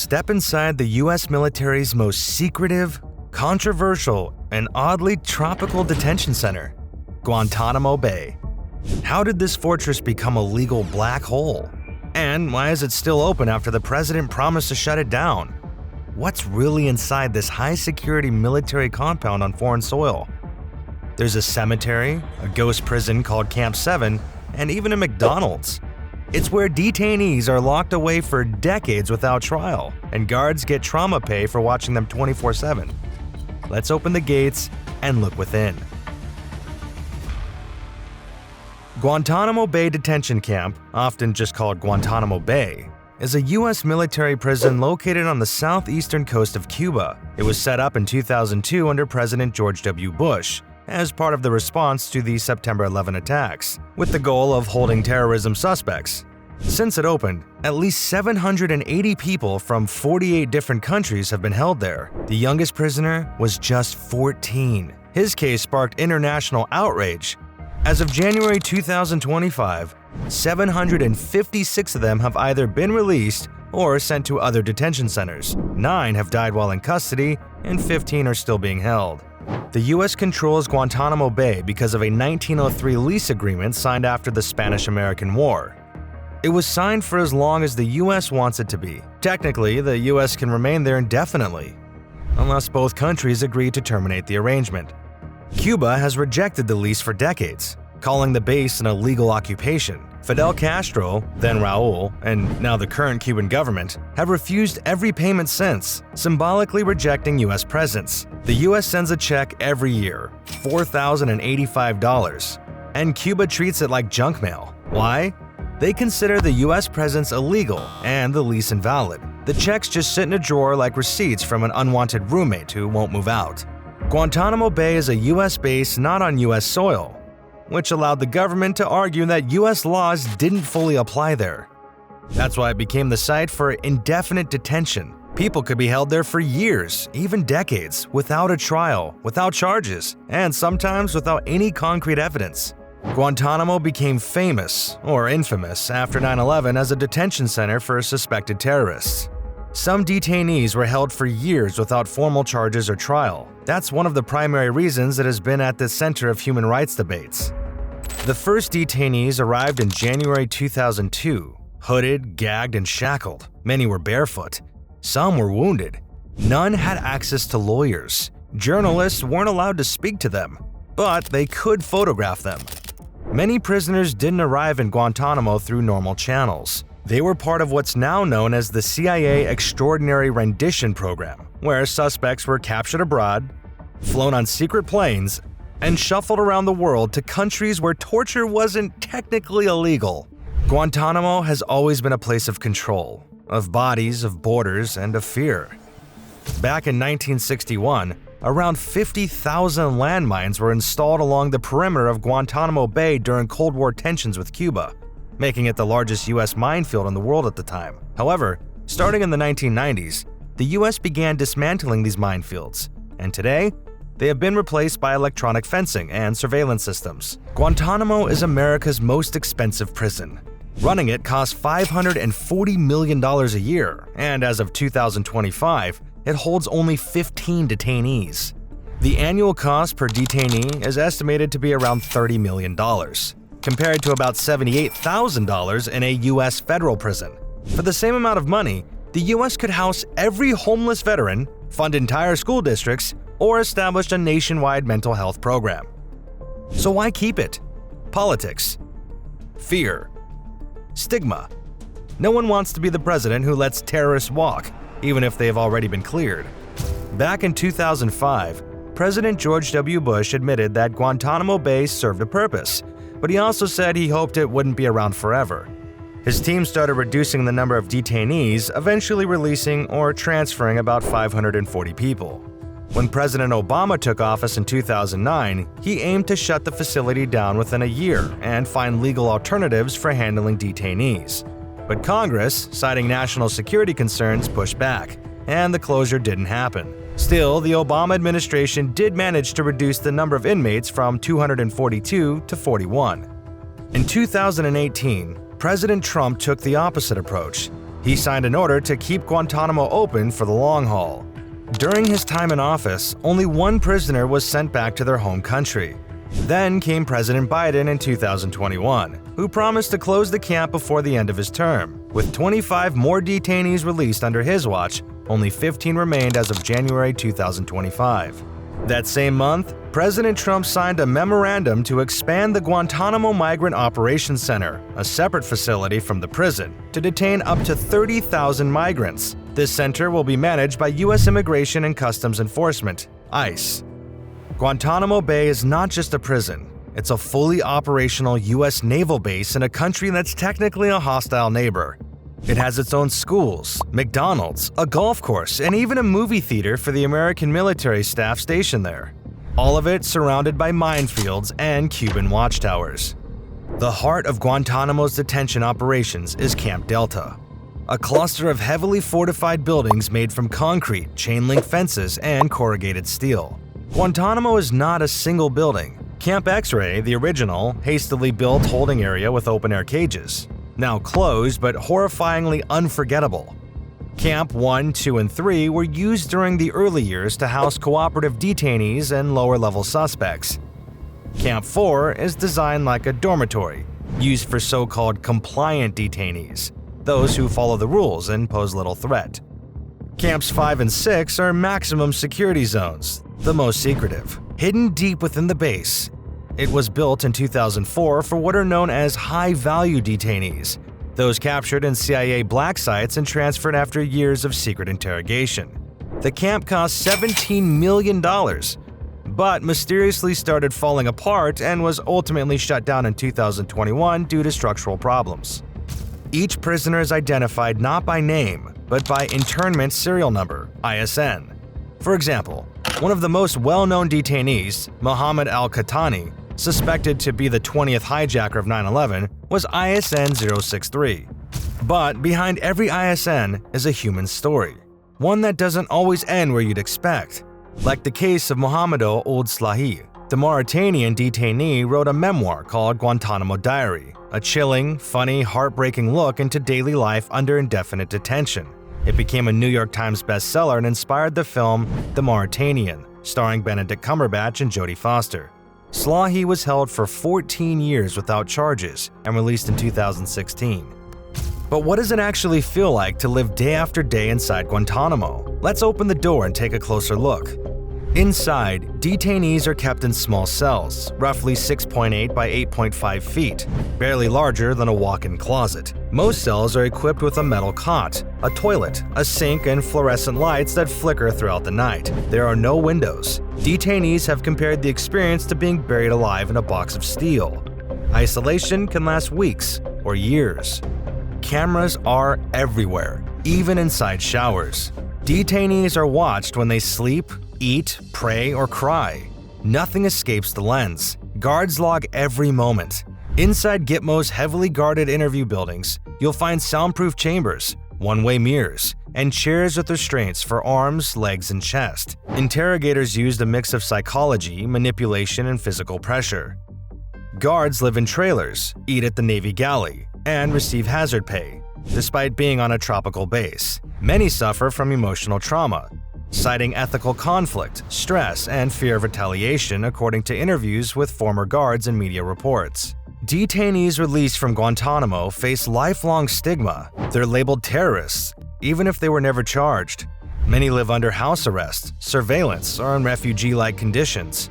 step inside the US military's most secretive, controversial, and oddly tropical detention center, Guantanamo Bay. How did this fortress become a legal black hole? And why is it still open after the president promised to shut it down? What's really inside this high-security military compound on foreign soil? There's a cemetery, a ghost prison called Camp 7, and even a McDonald's. It's where detainees are locked away for decades without trial, and guards get trauma pay for watching them 24/7. Let's open the gates and look within. Guantanamo Bay Detention Camp, often just called Guantanamo Bay, is a U.S. military prison located on the southeastern coast of Cuba. It was set up in 2002 under President George W. Bush as part of the response to the September 11 attacks, with the goal of holding terrorism suspects. Since it opened, at least 780 people from 48 different countries have been held there. The youngest prisoner was just 14. His case sparked international outrage. As of January 2025, 756 of them have either been released or sent to other detention centers. 9 have died while in custody, and 15 are still being held. The U.S. controls Guantanamo Bay because of a 1903 lease agreement signed after the Spanish-American War. It was signed for as long as the U.S. wants it to be. Technically, the U.S. can remain there indefinitely, unless both countries agree to terminate the arrangement. Cuba has rejected the lease for decades, calling the base an illegal occupation. Fidel Castro, then Raul, and now the current Cuban government have refused every payment since, symbolically rejecting U.S. presence. The U.S. sends a check every year, $4,085, and Cuba treats it like junk mail. Why? They consider the U.S. presence illegal and the lease invalid. The checks just sit in a drawer like receipts from an unwanted roommate who won't move out. Guantanamo Bay is a U.S. base not on U.S. soil, which allowed the government to argue that U.S. laws didn't fully apply there. That's why it became the site for indefinite detention. People could be held there for years, even decades, without a trial, without charges, and sometimes without any concrete evidence. Guantanamo became famous, or infamous, after 9/11 as a detention center for suspected terrorists. Some detainees were held for years without formal charges or trial. That's one of the primary reasons it has been at the center of human rights debates. The first detainees arrived in January 2002, hooded, gagged, and shackled. Many were barefoot. Some were wounded. None had access to lawyers. Journalists weren't allowed to speak to them, but they could photograph them. Many prisoners didn't arrive in Guantanamo through normal channels. They were part of what's now known as the CIA Extraordinary Rendition Program, where suspects were captured abroad, flown on secret planes, and shuffled around the world to countries where torture wasn't technically illegal. Guantanamo has always been a place of control, of bodies, of borders, and of fear. Back in 1961, around 50,000 landmines were installed along the perimeter of Guantanamo Bay during Cold War tensions with Cuba, making it the largest U.S. minefield in the world at the time. However, starting in the 1990s, the U.S. began dismantling these minefields, and today, they have been replaced by electronic fencing and surveillance systems. Guantanamo is America's most expensive prison. Running it costs $540 million a year, and as of 2025, it holds only 15 detainees. The annual cost per detainee is estimated to be around $30 million, compared to about $78,000 in a U.S. federal prison. For the same amount of money, the U.S. could house every homeless veteran, fund entire school districts, or establish a nationwide mental health program. So why keep it? Politics. Fear. Stigma. No one wants to be the president who lets terrorists walk, even if they have already been cleared. Back in 2005, President George W. Bush admitted that Guantanamo Bay served a purpose, but he also said he hoped it wouldn't be around forever. His team started reducing the number of detainees, eventually releasing or transferring about 540 people. When President Obama took office in 2009, he aimed to shut the facility down within a year and find legal alternatives for handling detainees. But Congress, citing national security concerns, pushed back, and the closure didn't happen. Still, the Obama administration did manage to reduce the number of inmates from 242 to 41. In 2018, President Trump took the opposite approach. He signed an order to keep Guantanamo open for the long haul. During his time in office, only one prisoner was sent back to their home country. Then came President Biden in 2021, who promised to close the camp before the end of his term. With 25 more detainees released under his watch, only 15 remained as of January 2025. That same month, President Trump signed a memorandum to expand the Guantanamo Migrant Operations Center, a separate facility from the prison, to detain up to 30,000 migrants. This center will be managed by U.S. Immigration and Customs Enforcement, ICE. Guantanamo Bay is not just a prison. It's a fully operational U.S. naval base in a country that's technically a hostile neighbor. It has its own schools, McDonald's, a golf course, and even a movie theater for the American military staff stationed there. All of it surrounded by minefields and Cuban watchtowers. The heart of Guantanamo's detention operations is Camp Delta, a cluster of heavily fortified buildings made from concrete, chain-link fences, and corrugated steel. Guantanamo is not a single building. Camp X-Ray, the original, hastily built holding area with open-air cages. Now closed but horrifyingly unforgettable. Camp 1, 2, and 3 were used during the early years to house cooperative detainees and lower-level suspects. Camp 4 is designed like a dormitory, used for so-called compliant detainees, those who follow the rules and pose little threat. Camps 5 and 6 are maximum security zones, the most secretive, hidden deep within the base. It was built in 2004 for what are known as high-value detainees, those captured in CIA black sites and transferred after years of secret interrogation. The camp cost $17 million, but mysteriously started falling apart and was ultimately shut down in 2021 due to structural problems. Each prisoner is identified not by name, but by internment serial number, ISN. For example, one of the most well-known detainees, Mohammed al-Qahtani, suspected to be the 20th hijacker of 9/11, was ISN 063. But behind every ISN is a human story, one that doesn't always end where you'd expect. Like the case of Mohammedo Ould Slahi, the Mauritanian detainee wrote a memoir called Guantanamo Diary, a chilling, funny, heartbreaking look into daily life under indefinite detention. It became a New York Times bestseller and inspired the film The Mauritanian, starring Benedict Cumberbatch and Jodie Foster. Slahi was held for 14 years without charges and released in 2016. But what does it actually feel like to live day after day inside Guantanamo? Let's open the door and take a closer look. Inside, detainees are kept in small cells, roughly 6.8 by 8.5 feet, barely larger than a walk-in closet. Most cells are equipped with a metal cot, a toilet, a sink, and fluorescent lights that flicker throughout the night. There are no windows. Detainees have compared the experience to being buried alive in a box of steel. Isolation can last weeks or years. Cameras are everywhere, even inside showers. Detainees are watched when they sleep, eat, pray, or cry. Nothing escapes the lens. Guards log every moment. Inside Gitmo's heavily guarded interview buildings, you'll find soundproof chambers, one-way mirrors, and chairs with restraints for arms, legs, and chest. Interrogators used a mix of psychology, manipulation, and physical pressure. Guards live in trailers, eat at the Navy galley, and receive hazard pay. Despite being on a tropical base, many suffer from emotional trauma, citing ethical conflict, stress, and fear of retaliation according to interviews with former guards and media reports. Detainees released from Guantanamo face lifelong stigma. They're labeled terrorists, even if they were never charged. Many live under house arrest, surveillance, or in refugee-like conditions.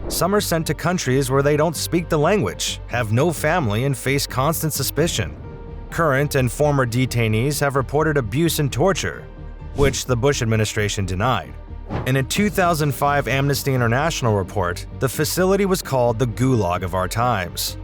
Some are sent to countries where they don't speak the language, have no family, and face constant suspicion. Current and former detainees have reported abuse and torture, which the Bush administration denied. In a 2005 Amnesty International report, the facility was called the Gulag of our times.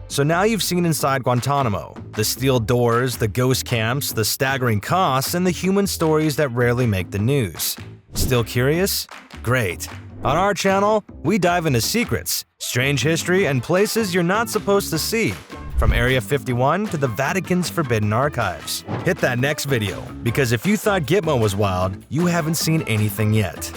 So now you've seen inside Guantanamo, the steel doors, the ghost camps, the staggering costs, and the human stories that rarely make the news. Still curious? Great. On our channel, we dive into secrets, strange history, and places you're not supposed to see. From Area 51 to the Vatican's forbidden archives. Hit that next video, because if you thought Gitmo was wild, you haven't seen anything yet.